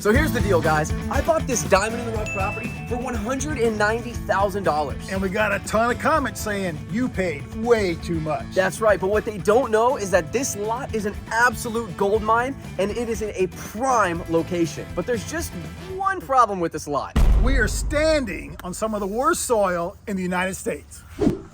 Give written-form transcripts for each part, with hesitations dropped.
So here's the deal, guys. I bought this diamond in the rough property for $190,000. And we got a ton of comments saying you paid way too much. That's right, but what they don't know is that this lot is an absolute gold mine and it is in a prime location. But there's just one problem with this lot. We are standing on some of the worst soil in the United States.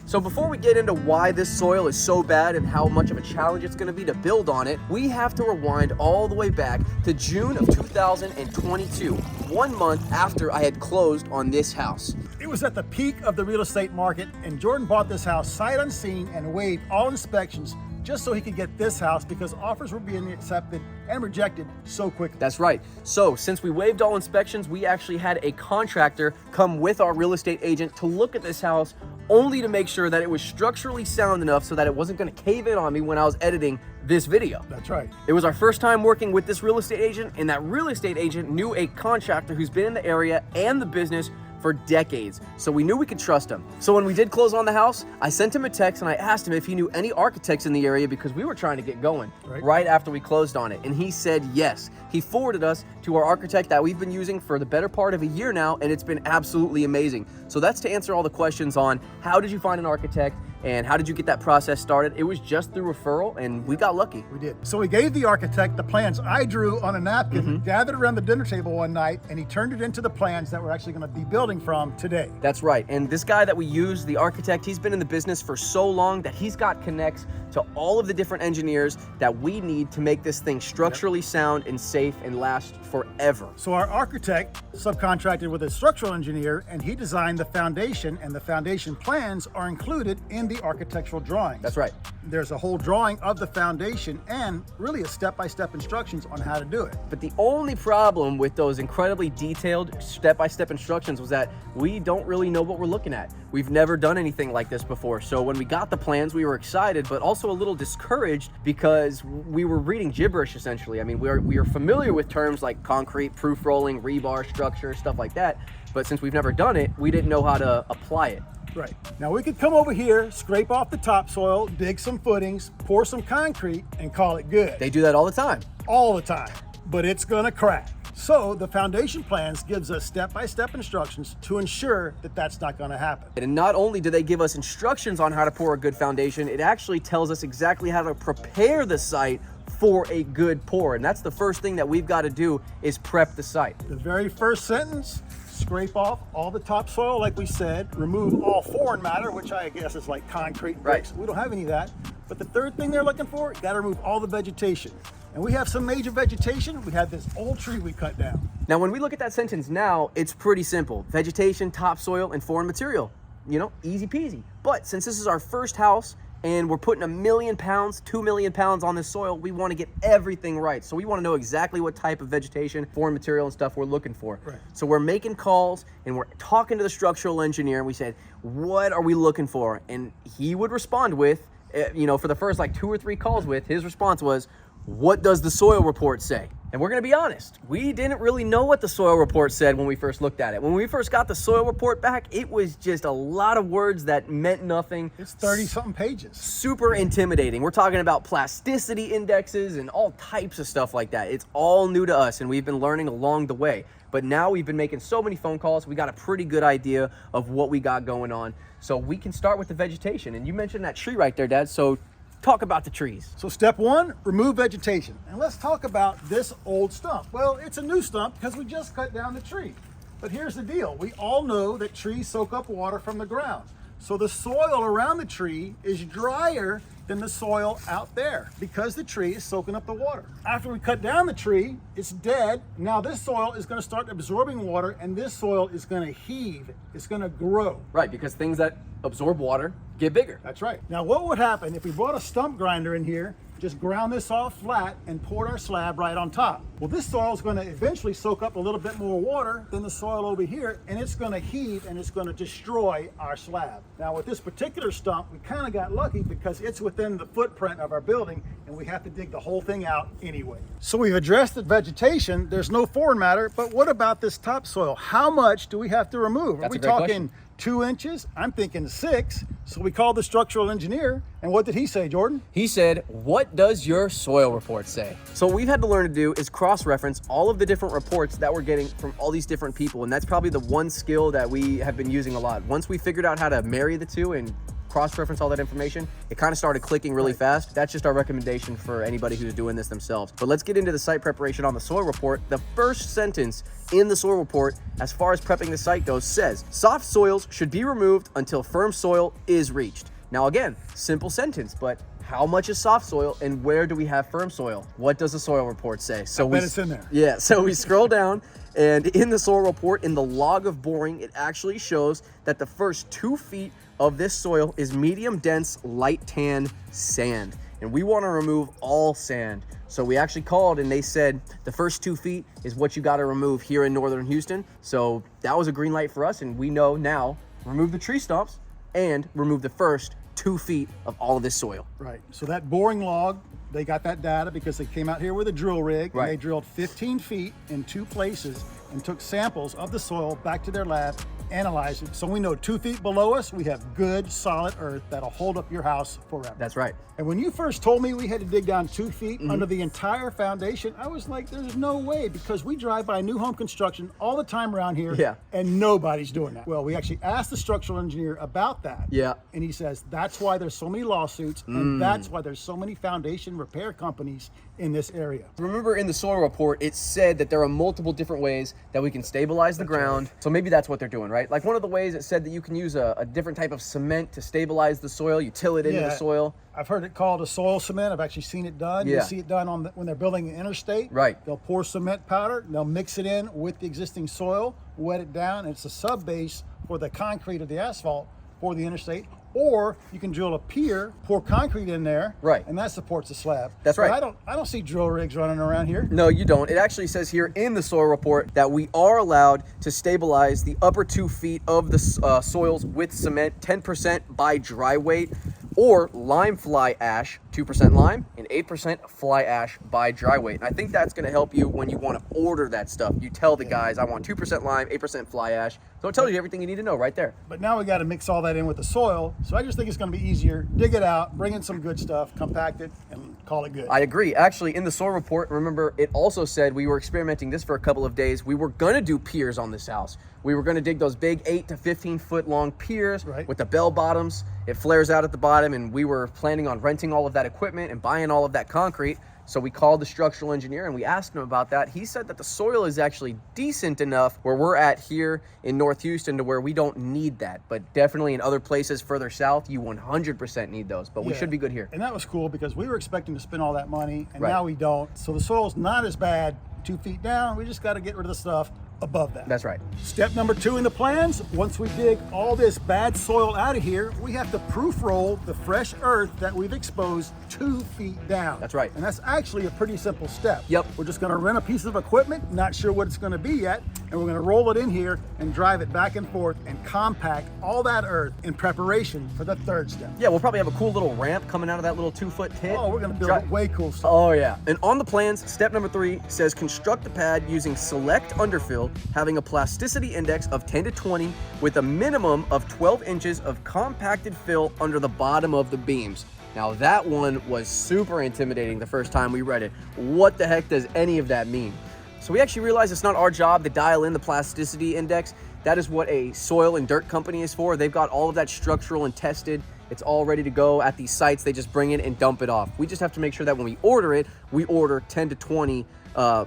So before we get into why this soil is so bad and how much of a challenge it's going to be to build on it, we have to rewind all the way back to June of 2022, 1 month after I had closed on this house. It was at the peak of the real estate market, and Jordan bought this house sight unseen and waived all inspections just so he could get this house because offers were being accepted and rejected so quickly. That's right. So since we waived all inspections, we actually had a contractor come with our real estate agent to look at this house only to make sure that it was structurally sound enough so that it wasn't going to cave in on me when I was editing this video. That's right. It was our first time working with this real estate agent, and that real estate agent knew a contractor who's been in the area and the business for decades, so we knew we could trust him. So when we did close on the house, I sent him a text and I asked him if he knew any architects in the area because we were trying to get going right after we closed on it, and he said yes. He forwarded us to our architect that we've been using for the better part of a year now, and it's been absolutely amazing. So that's to answer all the questions on how did you find an architect and how did you get that process started. It was just through referral, and we got lucky. We did. So we gave the architect the plans I drew on a napkin, gathered around the dinner table one night, and he turned it into the plans that we're actually going to be building from today. That's right. And this guy that we use, the architect, he's been in the business for so long that he's got connects to all of the different engineers that we need to make this thing structurally sound and safe and last forever. So our architect subcontracted with a structural engineer, and he designed the foundation, and the foundation plans are included in the architectural drawings. That's right. There's a whole drawing of the foundation and really a step-by-step instructions on how to do it. But the only problem with those incredibly detailed step-by-step instructions was that we don't really know what we're looking at. We've never done anything like this before. So when we got the plans, we were excited, but also a little discouraged because we were reading gibberish essentially. I mean, we are familiar with terms like concrete, proof rolling, rebar structure, stuff like that. But since we've never done it, we didn't know how to apply it. Right. Now we could come over here, scrape off the topsoil, dig some footings, pour some concrete, and call it good. They do that all the time. All the time. But it's gonna crack. So the foundation plans gives us step-by-step instructions to ensure that that's not gonna happen. And not only do they give us instructions on how to pour a good foundation, it actually tells us exactly how to prepare the site for a good pour. And that's the first thing that we've got to do is prep the site. The very first sentence, scrape off all the topsoil like we said, remove all foreign matter, which I guess is like concrete bricks. We don't have any of that. But the third thing they're looking for, you gotta remove all the vegetation. And we have some major vegetation. We have this old tree we cut down. Now, when we look at that sentence now, it's pretty simple. Vegetation, topsoil, and foreign material. You know, easy peasy. But since this is our first house and we're putting 1 million pounds, 2 million pounds on this soil, we want to get everything right. So we want to know exactly what type of vegetation, foreign material, and stuff we're looking for. Right. So we're making calls and we're talking to the structural engineer, and we said, what are we looking for? And he would respond with, you know, for the first like 2 or 3 calls with, his response was, what does the soil report say? And we're gonna be honest, we didn't really know what the soil report said when we first looked at it. When we first got the soil report back, it was just a lot of words that meant nothing. It's 30-something pages. Super intimidating. We're talking about plasticity indexes and all types of stuff like that. It's all new to us, and we've been learning along the way. But now we've been making so many phone calls, we got a pretty good idea of what we got going on. So we can start with the vegetation. And you mentioned that tree right there, Dad, so talk about the trees. So step 1, remove vegetation. And let's talk about this old stump. Well, it's a new stump because we just cut down the tree. But here's the deal. We all know that trees soak up water from the ground. So the soil around the tree is drier than the soil out there because the tree is soaking up the water. After we cut down the tree, it's dead. Now this soil is going to start absorbing water, and this soil is going to heave. It's going to grow. Right, because things that absorb water get bigger. That's right. Now what would happen if we brought a stump grinder in here, just ground this off flat and poured our slab right on top? Well, this soil is going to eventually soak up a little bit more water than the soil over here, and it's going to heave and it's going to destroy our slab. Now with this particular stump, we kind of got lucky because it's within the footprint of our building, and we have to dig the whole thing out anyway. So we've addressed the vegetation. There's no foreign matter, but what about this topsoil? How much do we have to remove? That's Are we a great talking question. 2 inches. I'm thinking 6. So we called the structural engineer, and what did he say, Jordan? He said, what does your soil report say? So what we've had to learn to do is cross-reference all of the different reports that we're getting from all these different people. And that's probably the one skill that we have been using a lot. Once we figured out how to marry the two and cross-reference all that information, it kind of started clicking really fast. That's just our recommendation for anybody who's doing this themselves. But let's get into the site preparation on the soil report. The first sentence in the soil report, as far as prepping the site goes, says, soft soils should be removed until firm soil is reached. Now again, simple sentence, but how much is soft soil and where do we have firm soil? What does the soil report say? So I bet it's in there. Yeah, so we scroll down, and in the soil report, in the log of boring, it actually shows that the first 2 feet of this soil is medium dense light tan sand, and we want to remove all sand. So we actually called and they said the first 2 feet is what you got to remove here in northern Houston. So that was a green light for us, and we know now remove the tree stumps and remove the first 2 feet of all of this soil. Right. So that boring log, they got that data because they came out here with a drill rig, Right. and they drilled 15 feet in 2 places and took samples of the soil back to their lab, analyzed it. So we know 2 feet below us, we have good solid earth that'll hold up your house forever. That's right. And when you first told me we had to dig down 2 feet under the entire foundation, I was like, there's no way, because we drive by new home construction all the time around here, Yeah. and nobody's doing that. Well, we actually asked the structural engineer about that. Yeah. And he says that's why there's so many lawsuits, and that's why there's so many foundation repair companies in this area. Remember in the soil report, it said that there are multiple different ways that we can stabilize the ground. So maybe that's what they're doing, right? Like one of the ways it said that you can use a different type of cement to stabilize the soil. You till it into the soil. I've heard it called a soil cement. I've actually seen it done. Yeah. You see it done on when they're building an interstate. Right. They'll pour cement powder, they'll mix it in with the existing soil, wet it down, and it's a sub base for the concrete or the asphalt for the interstate. Or you can drill a pier, pour concrete in there, Right. and that supports the slab. That's right. But I don't see drill rigs running around here. No, you don't. It actually says here in the soil report that we are allowed to stabilize the upper 2 feet of the soils with cement, 10% by dry weight, or lime fly ash, 2% lime and 8% fly ash by dry weight. And I think that's going to help you when you want to order that stuff. You tell the guys, I want 2% lime, 8% fly ash. So it tells you everything you need to know right there. But now we got to mix all that in with the soil. So I just think it's going to be easier. Dig it out, bring in some good stuff, compact it, and call it good. I agree. Actually, in the soil report, remember, it also said we were experimenting this for a couple of days. We were going to do piers on this house. We were going to dig those big 8 to 15 foot long piers with the bell bottoms. It flares out at the bottom, and we were planning on renting all of that equipment and buying all of that concrete. So we called the structural engineer and we asked him about that. He said that the soil is actually decent enough where we're at here in North Houston to where we don't need that. But definitely in other places further south, you 100% need those. But we should be good here. And that was cool because we were expecting to spend all that money, and now we don't. So the soil's not as bad 2 feet down. We just got to get rid of the stuff above that. That's right. Step number 2 in the plans, once we dig all this bad soil out of here, we have to proof roll the fresh earth that we've exposed 2 feet down. That's right. And that's actually a pretty simple step. Yep. We're just going to rent a piece of equipment, not sure what it's going to be yet, and we're going to roll it in here and drive it back and forth and compact all that earth in preparation for the 3rd step. Yeah, we'll probably have a cool little ramp coming out of that little 2 foot pit. Oh, we're going to build way cool stuff. Oh yeah. And on the plans, step number 3 says construct the pad using select underfill, having a plasticity index of 10 to 20 with a minimum of 12 inches of compacted fill under the bottom of the beams. Now that one was super intimidating the first time we read it. What the heck does any of that mean? So we actually realized it's not our job to dial in the plasticity index. That is what a soil and dirt company is for. They've got all of that structural and tested. It's all ready to go at these sites. They just bring it and dump it off. We just have to make sure that when we order it, we order 10 to 20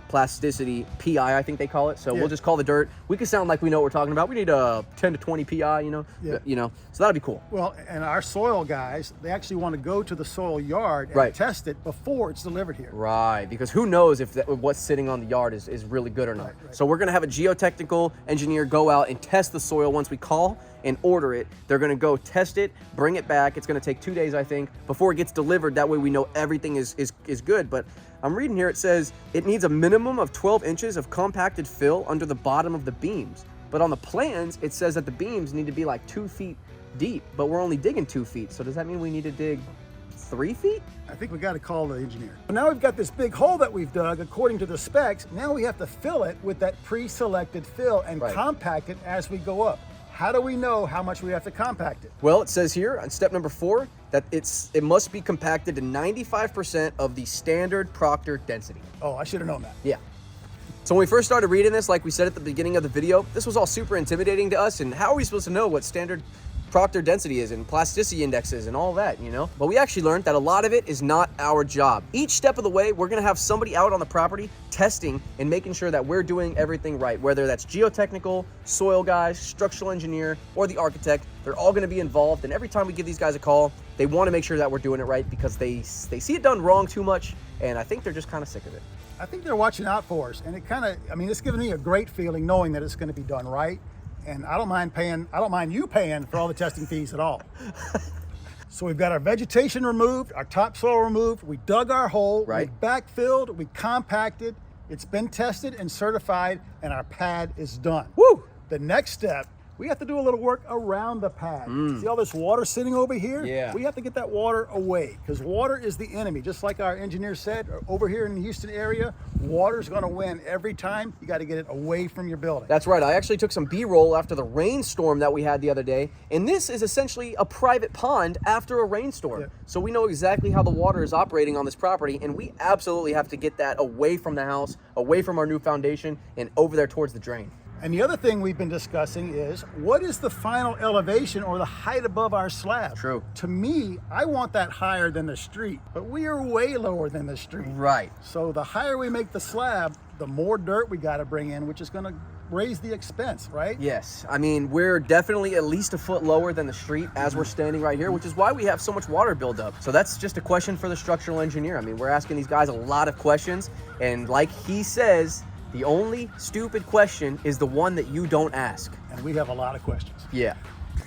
plasticity PI, I think they call it. So we'll just call the dirt. We can sound like we know what we're talking about. We need a 10 to 20 PI, you know, so that'll be cool. Well, and our soil guys, they actually want to go to the soil yard and test it before it's delivered here. Right, because who knows if what's sitting on the yard is really good or not. So we're gonna have a geotechnical engineer go out and test the soil once we call and order it. They're gonna go test it, bring it back. It's gonna take 2 days, I think, before it gets delivered. That way we know everything is good. But I'm reading here, it says it needs a minimum of 12 inches of compacted fill under the bottom of the beams. But on the plans, it says that the beams need to be like 2 feet deep, but we're only digging 2 feet. So does that mean we need to dig 3 feet? I think we got to call the engineer. Now we've got this big hole that we've dug according to the specs. Now we have to fill it with that pre-selected fill and compact it as we go up. How do we know how much we have to compact it? Well, it says here on step number 4 that it must be compacted to 95% of the standard Proctor density. Oh, I should have known that. Yeah. So when we first started reading this, like we said at the beginning of the video, this was all super intimidating to us. And how are we supposed to know what standard Proctor density is and plasticity indexes and all that, you know? But we actually learned that a lot of it is not our job. Each step of the way, we're gonna have somebody out on the property testing and making sure that we're doing everything right, whether that's geotechnical, soil guys, structural engineer, or the architect. They're all gonna be involved. And every time we give these guys a call, they wanna make sure that we're doing it right because they see it done wrong too much. And I think they're just kind of sick of it. I think they're watching out for us. And it kind of, I mean, it's giving me a great feeling knowing that it's gonna be done right. And I don't mind you paying for all the testing fees at all. So we've got our vegetation removed, our topsoil removed, we dug our hole, right. we backfilled, we compacted, it's been tested and certified, and our pad is done. Woo! The next step, we have to do a little work around the pad. See all this water sitting over here? Yeah. We have to get that water away because water is the enemy. Just like our engineer said, over here in the Houston area, water's gonna win every time. You gotta get it away from your building. That's right. I actually took some B-roll after the rainstorm that we had the other day. And this is essentially a private pond after a rainstorm. Yeah. So we know exactly how the water is operating on this property. And we absolutely have to get that away from the house, away from our new foundation, and over there towards the drain. And the other thing we've been discussing is what is the final elevation or the height above our slab? True. To me, I want that higher than the street, but we are way lower than the street. Right. So the higher we make the slab, the more dirt we got to bring in, which is going to raise the expense, right? Yes. I mean, we're definitely at least a foot lower than the street as we're standing right here, which is why we have so much water buildup. So that's just a question for the structural engineer. I mean, we're asking these guys a lot of questions. And like he says, the only stupid question is the one that you don't ask. And we have a lot of questions. Yeah.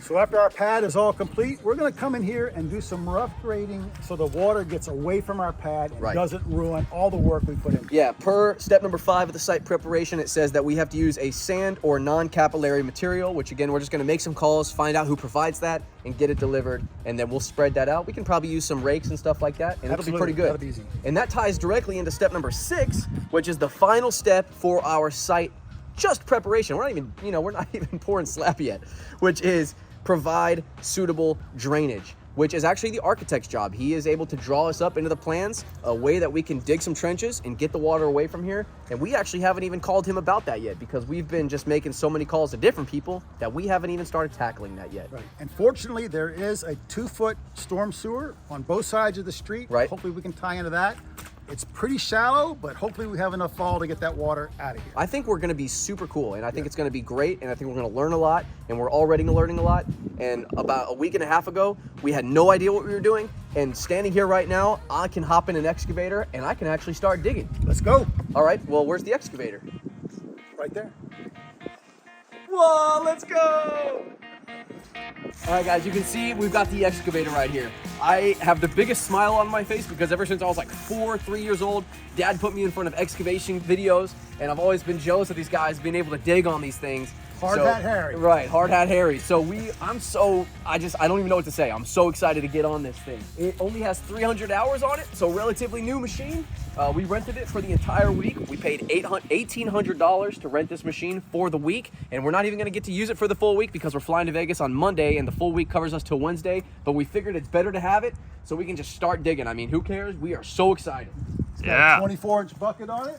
So after our pad is all complete, we're going to come in here and do some rough grading so the water gets away from our pad and doesn't ruin all the work we put in. Yeah, per step number 5 of the site preparation, it says that we have to use a sand or non-capillary material, which again, we're just going to make some calls, find out who provides that, and get it delivered, and then we'll spread that out. We can probably use some rakes and stuff like that, and it'll be pretty good. That'll be easy. And that ties directly into step number 6, which is the final step for our site just preparation. We're not even, we're not even pouring slab yet, which is provide suitable drainage, which is actually the architect's job. He is able to draw us up into the plans a way that we can dig some trenches and get the water away from here. And we actually haven't even called him about that yet because we've been just making so many calls to different people that we haven't even started tackling that yet. Right. And fortunately, there is a 2-foot storm sewer on both sides of the street. Right. Hopefully we can tie into that. It's pretty shallow, but hopefully we have enough fall to get that water out of here. I think we're going to be super cool, and I think it's going to be great, and I think we're going to learn a lot, and we're already learning a lot. And about a week and a half ago, we had no idea what we were doing, and standing here right now, I can hop in an excavator, and I can actually start digging. Let's go. All right, well, where's the excavator? Right there. Whoa, let's go! All right, guys, you can see we've got the excavator right here. I have the biggest smile on my face because ever since I was like 3 years old, Dad put me in front of excavation videos, and I've always been jealous of these guys being able to dig on these things. Hard Hat Harry. Right, Hard Hat Harry. So I don't even know what to say. I'm so excited to get on this thing. It only has 300 hours on it, so relatively new machine. We rented it for the entire week. We paid $1,800 to rent this machine for the week, and we're not even gonna get to use it for the full week because we're flying to Vegas on Monday, and the full week covers us till Wednesday, but we figured it's better to have it so we can just start digging. I mean, who cares? We are so excited. It's got a 24-inch bucket on it,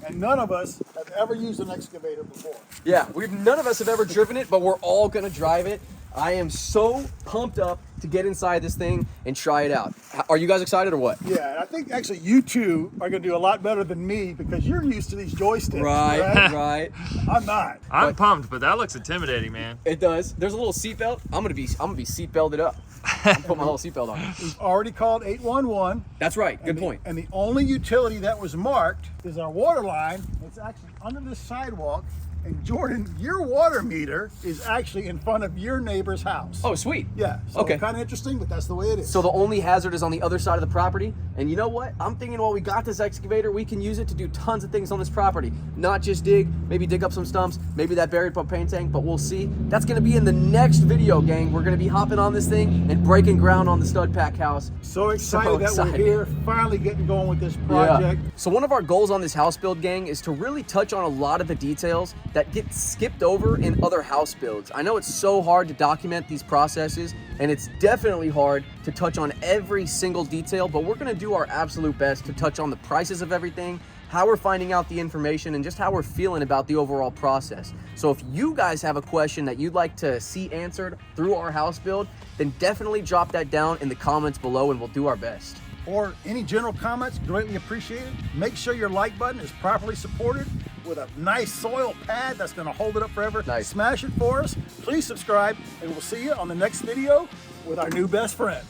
and none of us have ever used an excavator before. Yeah, none of us have ever driven it, but we're all gonna drive it. I am so pumped up to get inside this thing and try it out. Are you guys excited or what? Yeah, and I think actually you two are going to do a lot better than me because you're used to these joysticks. Right. I'm not. I'm pumped, but that looks intimidating, man. It does. There's a little seatbelt. I'm gonna be seat belted up. I'm put my little seatbelt on. We've already called 811. That's right. Good point. And the only utility that was marked is our water line. It's actually under this sidewalk. And Jordan, your water meter is actually in front of your neighbor's house. Oh, sweet. Yeah. So Okay. kind of interesting, but that's the way it is. So the only hazard is on the other side of the property. And you know what? I'm thinking while we got this excavator, we can use it to do tons of things on this property. Not just dig, maybe dig up some stumps, maybe that buried propane tank, but we'll see. That's gonna be in the next video, gang. We're gonna be hopping on this thing and breaking ground on the StudPack House. So excited that we're here, finally getting going with this project. Yeah. So one of our goals on this house build, gang, is to really touch on a lot of the details that get skipped over in other house builds. I know it's so hard to document these processes, and it's definitely hard to touch on every single detail, but we're gonna do our absolute best to touch on the prices of everything, how we're finding out the information, and just how we're feeling about the overall process. So if you guys have a question that you'd like to see answered through our house build, then definitely drop that down in the comments below and we'll do our best. Or any general comments, greatly appreciated. Make sure your like button is properly supported with a nice soil pad that's gonna hold it up forever. Nice. Smash it for us. Please subscribe, and we'll see you on the next video with our new best friend.